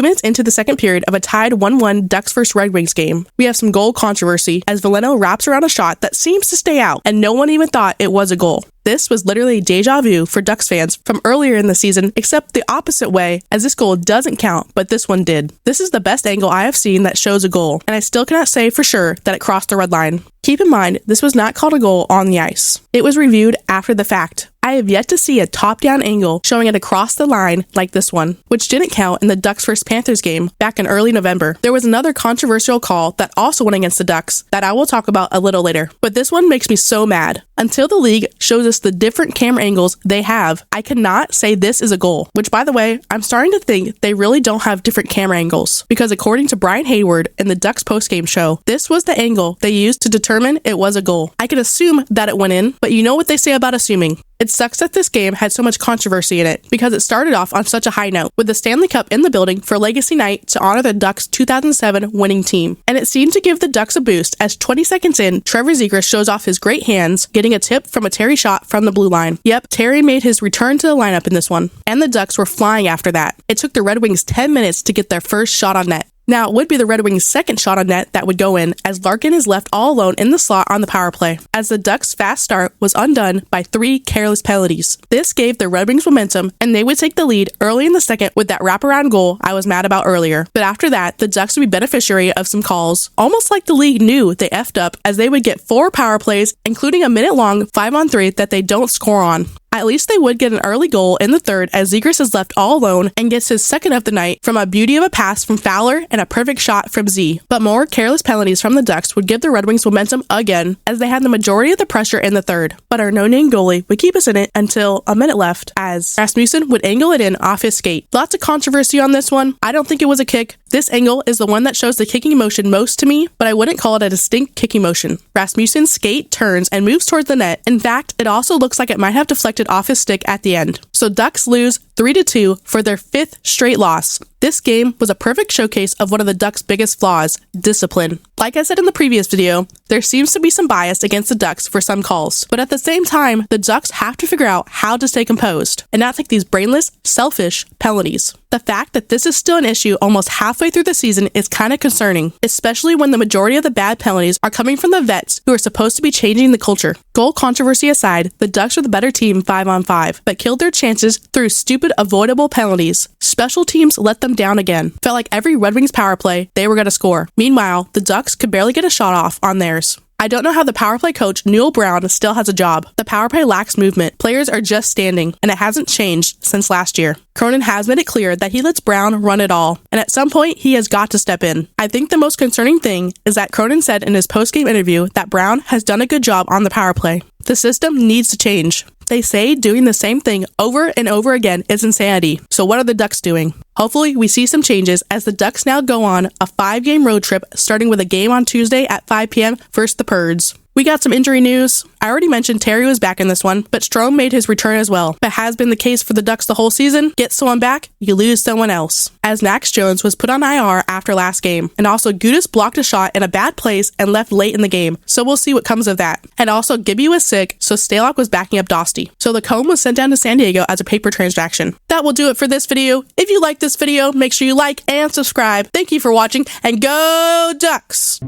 2 minutes into the second period of a tied 1-1 Ducks vs Red Wings game, we have some goal controversy as Veleno wraps around a shot that seems to stay out, and no one even thought it was a goal. This was literally deja vu for Ducks fans from earlier in the season, except the opposite way, as this goal doesn't count, but this one did. This is the best angle I have seen that shows a goal, and I still cannot say for sure that it crossed the red line. Keep in mind, this was not called a goal on the ice. It was reviewed after the fact. I have yet to see a top-down angle showing it across the line like this one, which didn't count in the Ducks vs Panthers game back in early November. There was another controversial call that also went against the Ducks that I will talk about a little later, but this one makes me so mad. Until the league shows us the different camera angles they have, I cannot say this is a goal, which by the way, I'm starting to think they really don't have different camera angles, because according to Brian Hayward in the Ducks postgame show, this was the angle they used to determine it was a goal. I could assume that it went in, but you know what they say about assuming. It sucks that this game had so much controversy in it because it started off on such a high note with the Stanley Cup in the building for Legacy Night to honor the Ducks' 2007 winning team. And it seemed to give the Ducks a boost as 20 seconds in, Trevor Zegras shows off his great hands, getting a tip from a Terry shot from the blue line. Yep, Terry made his return to the lineup in this one, and the Ducks were flying after that. It took the Red Wings 10 minutes to get their first shot on net. Now, it would be the Red Wings' second shot on net that would go in, as Larkin is left all alone in the slot on the power play, as the Ducks' fast start was undone by 3 careless penalties. This gave the Red Wings momentum, and they would take the lead early in the second with that wraparound goal I was mad about earlier. But after that, the Ducks would be beneficiary of some calls, almost like the league knew they effed up, as they would get 4 power plays, including a minute-long 5-on-3 that they don't score on. At least they would get an early goal in the third as Zegras is left all alone and gets his second of the night from a beauty of a pass from Fowler and a perfect shot from Z. But more careless penalties from the Ducks would give the Red Wings momentum again as they had the majority of the pressure in the third. But our no-name goalie would keep us in it until a minute left as Rasmussen would angle it in off his skate. Lots of controversy on this one. I don't think it was a kick. This angle is the one that shows the kicking motion most to me, but I wouldn't call it a distinct kicking motion. Rasmussen's skate turns and moves towards the net. In fact, it also looks like it might have deflected off his stick at the end. So Ducks lose 3-2 for their 5th straight loss. This game was a perfect showcase of one of the Ducks' biggest flaws, discipline. Like I said in the previous video, there seems to be some bias against the Ducks for some calls, but at the same time, the Ducks have to figure out how to stay composed and not take these brainless, selfish penalties. The fact that this is still an issue almost halfway through the season is kind of concerning, especially when the majority of the bad penalties are coming from the vets who are supposed to be changing the culture. Goal controversy aside, the Ducks are the better team 5-on-5, but killed their chances through stupid avoidable penalties. Special teams let them down again. Felt like every Red Wings power play, they were going to score. Meanwhile, the Ducks could barely get a shot off on theirs. I don't know how the power play coach, Newell Brown, still has a job. The power play lacks movement. Players are just standing, and it hasn't changed since last year. Cronin has made it clear that he lets Brown run it all, and at some point, he has got to step in. I think the most concerning thing is that Cronin said in his post-game interview that Brown has done a good job on the power play. The system needs to change. They say doing the same thing over and over again is insanity. So what are the Ducks doing? Hopefully we see some changes as the Ducks now go on a 5-game road trip starting with a game on Tuesday at 5 p.m. versus the Purds. We got some injury news. I already mentioned Terry was back in this one, but Strome made his return as well. But has been the case for the Ducks the whole season. Get someone back, you lose someone else. As Max Jones was put on IR after last game, and also Gudas blocked a shot in a bad place and left late in the game, so we'll see what comes of that. And also Gibby was sick, so Stalock was backing up Dosty. So the comb was sent down to San Diego as a paper transaction. That will do it for this video. If you like this video, make sure you like and subscribe. Thank you for watching, and go Ducks!